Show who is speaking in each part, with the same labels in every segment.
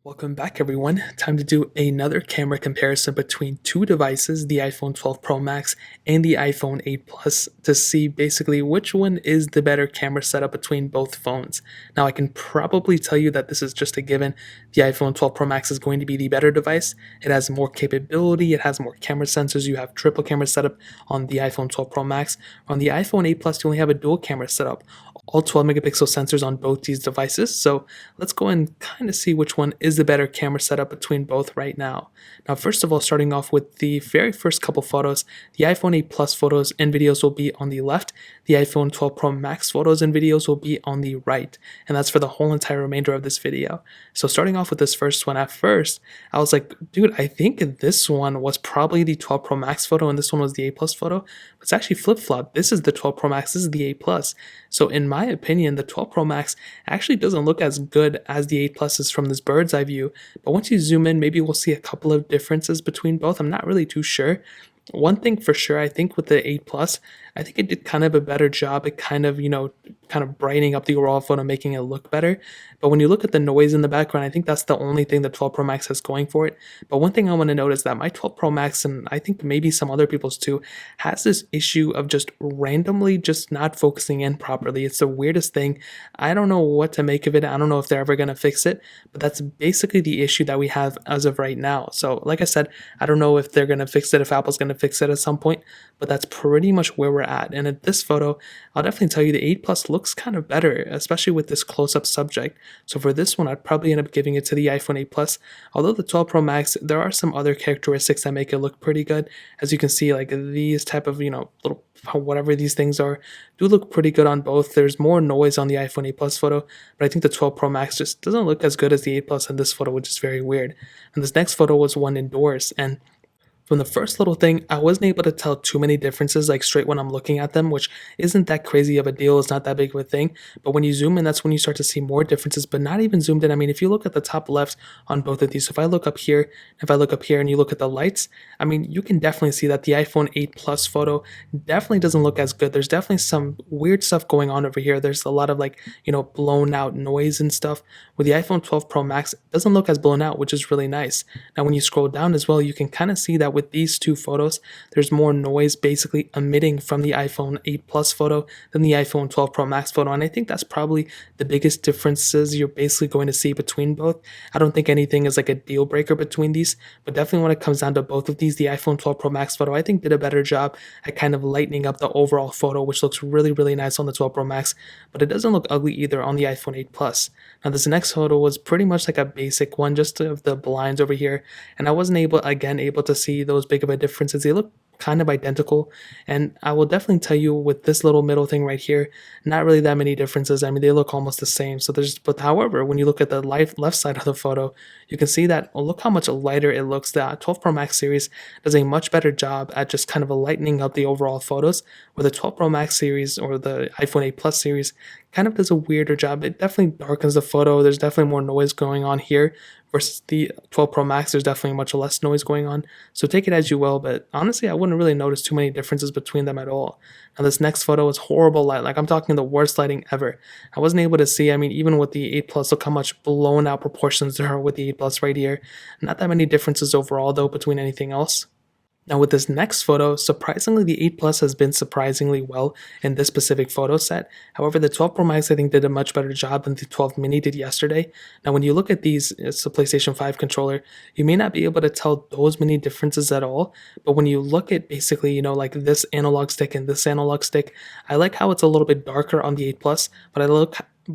Speaker 1: Welcome back, everyone. Time to do another camera comparison between two devices, the iPhone 12 Pro Max and the iPhone 8 Plus, to see basically which one is the better camera setup between both phones. Now, I can probably tell you that this is just a given. The iPhone 12 Pro Max is going to be the better device. It has more capability, it has more camera sensors. You have triple camera setup on the iPhone 12 Pro Max. On the iPhone 8 Plus, you only have a dual camera setup, all 12 megapixel sensors on both these devices. So let's go and kind of see which one is the better camera setup between both right now. Now, first of all, starting off with the very first couple photos, the iPhone 8 Plus photos and videos will be on the left. The iPhone 12 Pro Max photos and videos will be on the right. And that's for the whole entire remainder of this video. So starting off with this first one, at first, I was like, dude, I think this one was probably the 12 Pro Max photo and this one was the 8 Plus photo. But it's actually flip-flop. This is the 12 Pro Max, this is the 8 Plus. So in my opinion, the 12 Pro Max actually doesn't look as good as the 8 Plus is from this bird's eye view. But once you zoom in, maybe we'll see a couple of differences between both. I'm not really too sure. One thing for sure, I think with the 8 Plus, I think it did kind of a better job at kind of brightening up the overall photo, making it look better. But when you look at the noise in the background, I think that's the only thing the 12 Pro Max has going for it. But one thing I want to note is that my 12 Pro Max, and I think maybe some other people's too, has this issue of just randomly just not focusing in properly. It's the weirdest thing. I don't know what to make of it. I don't know if they're ever going to fix it, but that's basically the issue that we have as of right now. So like I said, I don't know if they're going to fix it, if Apple's going to fix it at some point, but that's pretty much where we're at. And in this photo, I'll definitely tell you the 8 Plus looks kind of better, especially with this close-up subject. So for this one, I'd probably end up giving it to the iPhone 8 Plus. Although the 12 Pro Max, there are some other characteristics that make it look pretty good. As you can see, like these type of, little whatever these things are, do look pretty good on both. There's more noise on the iPhone 8 Plus photo, but I think the 12 Pro Max just doesn't look as good as the 8 Plus in this photo, which is very weird. And this next photo was one indoors, and from the first little thing, I wasn't able to tell too many differences like straight when I'm looking at them, which isn't that crazy of a deal. It's not that big of a thing. But when you zoom in, that's when you start to see more differences, but not even zoomed in. I mean, if you look at the top left on both of these, so if I look up here, if I look up here and you look at the lights, I mean, you can definitely see that the iPhone 8 Plus photo definitely doesn't look as good. There's definitely some weird stuff going on over here. There's a lot of blown out noise and stuff. With the iPhone 12 Pro Max, it doesn't look as blown out, which is really nice. Now, when you scroll down as well, you can kind of see that with these two photos, there's more noise basically emitting from the iPhone 8 Plus photo than the iPhone 12 Pro Max photo. And I think that's probably the biggest differences you're basically going to see between both. I don't think anything is like a deal breaker between these, but definitely when it comes down to both of these, the iPhone 12 Pro Max photo, I think did a better job at kind of lightening up the overall photo, which looks really, really nice on the 12 Pro Max, but it doesn't look ugly either on the iPhone 8 Plus. Now, this next photo was pretty much like a basic one, just of the blinds over here, and I wasn't able to see those big of a differences. They look kind of identical, and I will definitely tell you with this little middle thing right here, not really that many differences. I mean, they look almost the same. So but however, when you look at the left side of the photo, you can see that, oh, look how much lighter it looks. The 12 Pro Max series does a much better job at just kind of lightening up the overall photos, where the 12 Pro Max series or the iPhone 8 Plus series kind of does a weirder job. It definitely darkens the photo. There's definitely more noise going on here versus the 12 Pro Max. There's definitely much less noise going on. So take it as you will, but honestly, I wouldn't really notice too many differences between them at all. Now, this next photo is horrible light. Like, I'm talking the worst lighting ever. I wasn't able to see, I mean, even with the 8 Plus, look how much blown out proportions there are with the 8 Plus right here. Not that many differences overall, though, between anything else. Now, with this next photo, surprisingly, the 8 Plus has been surprisingly well in this specific photo set. However, the 12 Pro Max, I think, did a much better job than the 12 Mini did yesterday. Now, when you look at these, it's a PlayStation 5 controller, you may not be able to tell those many differences at all. But when you look at basically, like this analog stick and this analog stick, I like how it's a little bit darker on the 8 Plus, but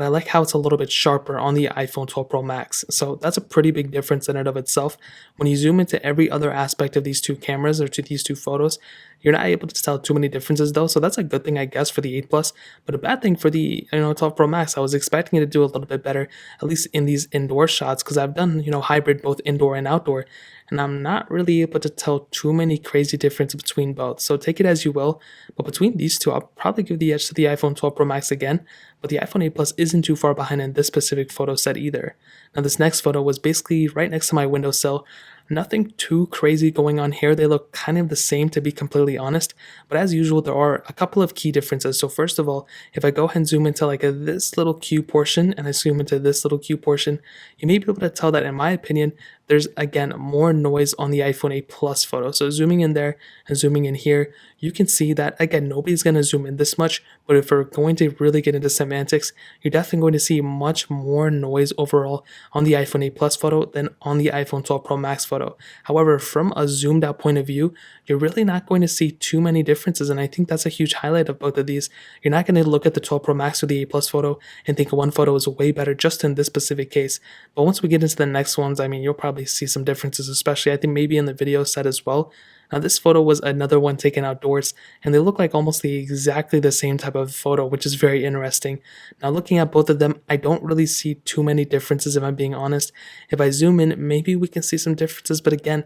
Speaker 1: I like how it's a little bit sharper on the iPhone 12 Pro Max. So that's a pretty big difference in and of itself. When you zoom into every other aspect of these two cameras or to these two photos, you're not able to tell too many differences though. So that's a good thing, I guess, for the 8 Plus, but a bad thing for the 12 Pro Max. I was expecting it to do a little bit better, at least in these indoor shots, because I've done hybrid both indoor and outdoor, and I'm not really able to tell too many crazy differences between both. So take it as you will, but between these two, I'll probably give the edge to the iPhone 12 Pro Max again, but the iPhone 8 Plus isn't too far behind in this specific photo set either. Now, this next photo was basically right next to my windowsill. Nothing too crazy going on here. They look kind of the same, to be completely honest. But as usual, there are a couple of key differences. So first of all, if I go ahead and zoom into like this little Q portion and I zoom into this little Q portion, you may be able to tell that, in my opinion, there's again more noise on the iPhone 8 Plus photo. So zooming in there and zooming in here, you can see that again, nobody's going to zoom in this much, but if we're going to really get into semantics, you're definitely going to see much more noise overall on the iPhone 8 Plus photo than on the iPhone 12 Pro Max photo. However, from a zoomed out point of view, you're really not going to see too many differences, and I think that's a huge highlight of both of these. You're not going to look at the 12 Pro Max or the 8 Plus photo and think one photo is way better just in this specific case. But once we get into the next ones, I mean, you'll probably see some differences, especially I think maybe in the video set as well. Now, this photo was another one taken outdoors, and they look like almost exactly the same type of photo, which is very interesting. Now, looking at both of them, I don't really see too many differences, if I'm being honest. If I zoom in, maybe we can see some differences, but again,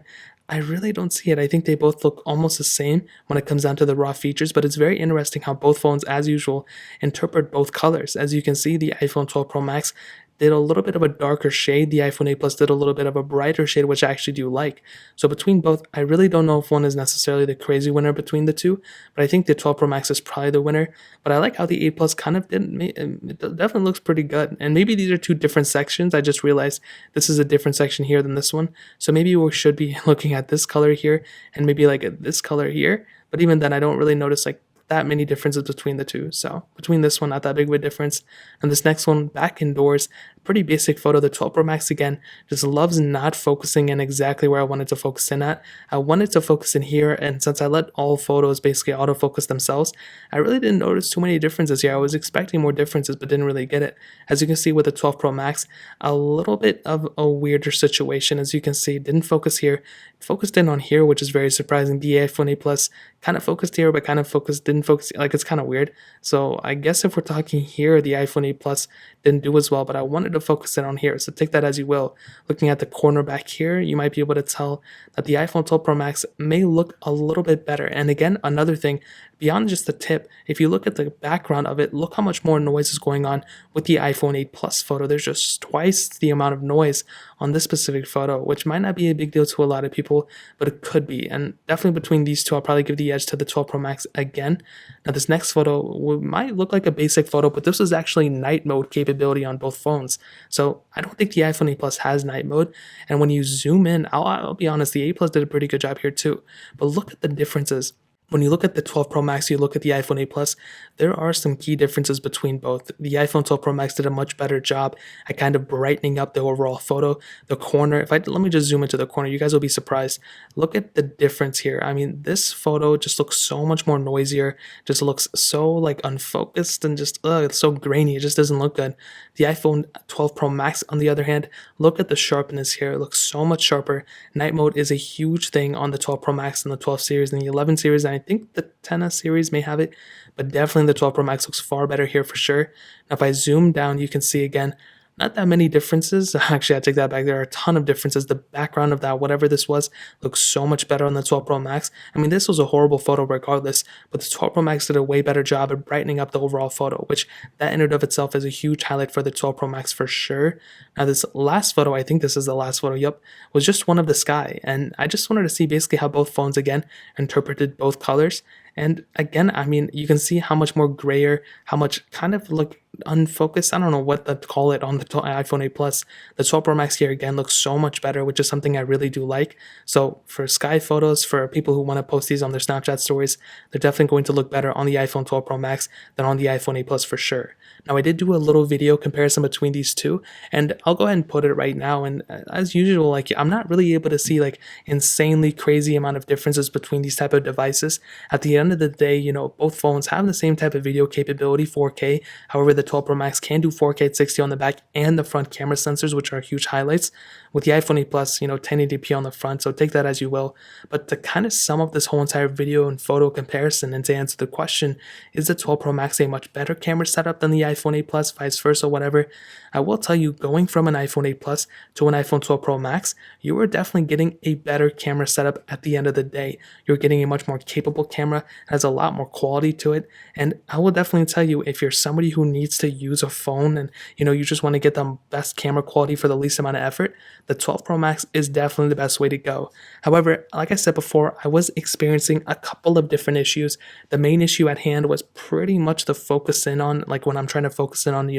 Speaker 1: I really don't see it. I think they both look almost the same when it comes down to the raw features, but it's very interesting how both phones, as usual, interpret both colors. As you can see, the iPhone 12 Pro Max did a little bit of a darker shade. The iPhone 8 Plus did a little bit of a brighter shade, which I actually do like. So between both, I really don't know if one is necessarily the crazy winner between the two, but I think the 12 Pro Max is probably the winner. But I like how the 8 Plus kind of did, it definitely looks pretty good. And maybe these are two different sections. I just realized this is a different section here than this one. So maybe we should be looking at this color here and maybe like this color here. But even then, I don't really notice like that many differences between the two. So between this one, not that big of a difference. And this next one, back indoors, pretty basic photo. The 12 Pro Max, again, just loves not focusing in exactly where I wanted to focus in at. I wanted to focus in here, and since I let all photos basically autofocus themselves, I really didn't notice too many differences here. I was expecting more differences, but didn't really get it. As you can see with the 12 Pro Max, a little bit of a weirder situation. As you can see, didn't focus here, focused in on here, which is very surprising. The iPhone 8 Plus kind of focused here, but kind of didn't focus, like it's kind of weird. So I guess if we're talking here, the iPhone 8 Plus didn't do as well, but I wanted to focus in on here. So take that as you will. Looking at the corner back here, you might be able to tell that the iPhone 12 Pro Max may look a little bit better. And again, another thing, beyond just the tip, if you look at the background of it, look how much more noise is going on with the iPhone 8 Plus photo. There's just twice the amount of noise on this specific photo, which might not be a big deal to a lot of people, but it could be. And definitely between these two, I'll probably give the edge to the 12 Pro Max again. Now, this next photo might look like a basic photo, but this is actually night mode capability on both phones. So I don't think the iPhone 8 Plus has night mode. And when you zoom in, I'll be honest, the 8 Plus did a pretty good job here too. But look at the differences. When you look at the 12 Pro Max, you look at the iPhone 8 Plus, there are some key differences between both. The iPhone 12 Pro Max did a much better job at kind of brightening up the overall photo. The corner, let me just zoom into the corner, you guys will be surprised. Look at the difference here. I mean, this photo just looks so much more noisier, just looks so like unfocused and just, it's so grainy. It just doesn't look good. The iPhone 12 Pro Max, on the other hand, look at the sharpness here. It looks so much sharper. Night mode is a huge thing on the 12 Pro Max and the 12 series and the 11 series, and I think the 10s series may have it, but definitely the 12 Pro Max looks far better here for sure. Now, if I zoom down, you can see again, not that many differences. Actually, I take that back. There are a ton of differences. The background of that, whatever this was, looks so much better on the 12 Pro Max. I mean, this was a horrible photo regardless, but the 12 Pro Max did a way better job at brightening up the overall photo, which that in and of itself is a huge highlight for the 12 Pro Max for sure. Now, this last photo, I think this is the last photo, yep, was just one of the sky. And I just wanted to see basically how both phones, again, interpreted both colors. And again, I mean, you can see how much more grayer, how much kind of look unfocused. I don't know what to call it on the iPhone 8 Plus. The 12 Pro Max here again looks so much better, which is something I really do like. So for sky photos, for people who want to post these on their Snapchat stories, they're definitely going to look better on the iPhone 12 Pro Max than on the iPhone 8 Plus for sure. Now, I did do a little video comparison between these two, and I'll go ahead and put it right now. And as usual, like I'm not really able to see like insanely crazy amount of differences between these type of devices. At the end of the day, you know, both phones have the same type of video capability, 4K. However, the 12 Pro Max can do 4K at 60 on the back and the front camera sensors, which are huge highlights. With the iPhone 8 Plus, you know, 1080p on the front, so take that as you will. But to kind of sum up this whole entire video and photo comparison and to answer the question, is the 12 Pro Max a much better camera setup than the iPhone 8 Plus, vice versa, whatever? I will tell you, going from an iPhone 8 Plus to an iPhone 12 Pro Max, you are definitely getting a better camera setup at the end of the day. You're getting a much more capable camera has a lot more quality to it. And I will definitely tell you, if you're somebody who needs to use a phone and you just want to get the best camera quality for the least amount of effort, the 12 Pro Max is definitely the best way to go. However, like I said before, I was experiencing a couple of different issues. The main issue at hand was pretty much the focus in on, like when I'm trying to focus in on,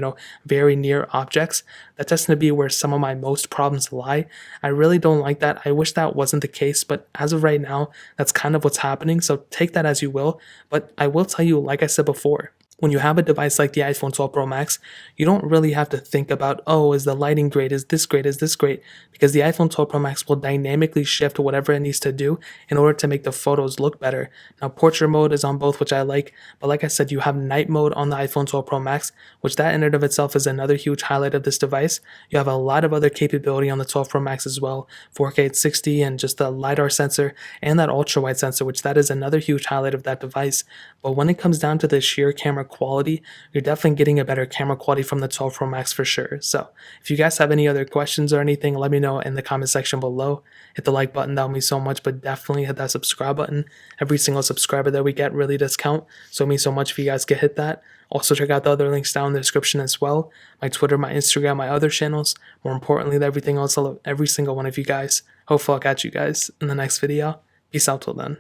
Speaker 1: very near objects. That tends to be where some of my most problems lie. I really don't like that. I wish that wasn't the case, but as of right now, that's kind of what's happening. So take that as you will. But I will tell you, like I said before, when you have a device like the iPhone 12 Pro Max, you don't really have to think about, oh, is the lighting great? Is this great? Is this great? Because the iPhone 12 Pro Max will dynamically shift whatever it needs to do in order to make the photos look better. Now, portrait mode is on both, which I like. But like I said, you have night mode on the iPhone 12 Pro Max, which that in and of itself is another huge highlight of this device. You have a lot of other capability on the 12 Pro Max as well, 4K at 60 and just the LiDAR sensor and that ultra wide sensor, which that is another huge highlight of that device. But when it comes down to the sheer camera quality, you're definitely getting a better camera quality from the 12 Pro Max for sure. So if you guys have any other questions or anything, let me know in the comment section below. Hit the like button, that would mean so much, but definitely hit that subscribe button. Every single subscriber that we get really does count, so it means so much if you guys could hit that. Also check out the other links down in the description as well. My Twitter, my Instagram, my other channels. More importantly than everything else, I love every single one of you guys. Hopefully I'll catch you guys in the next video. Peace out till then.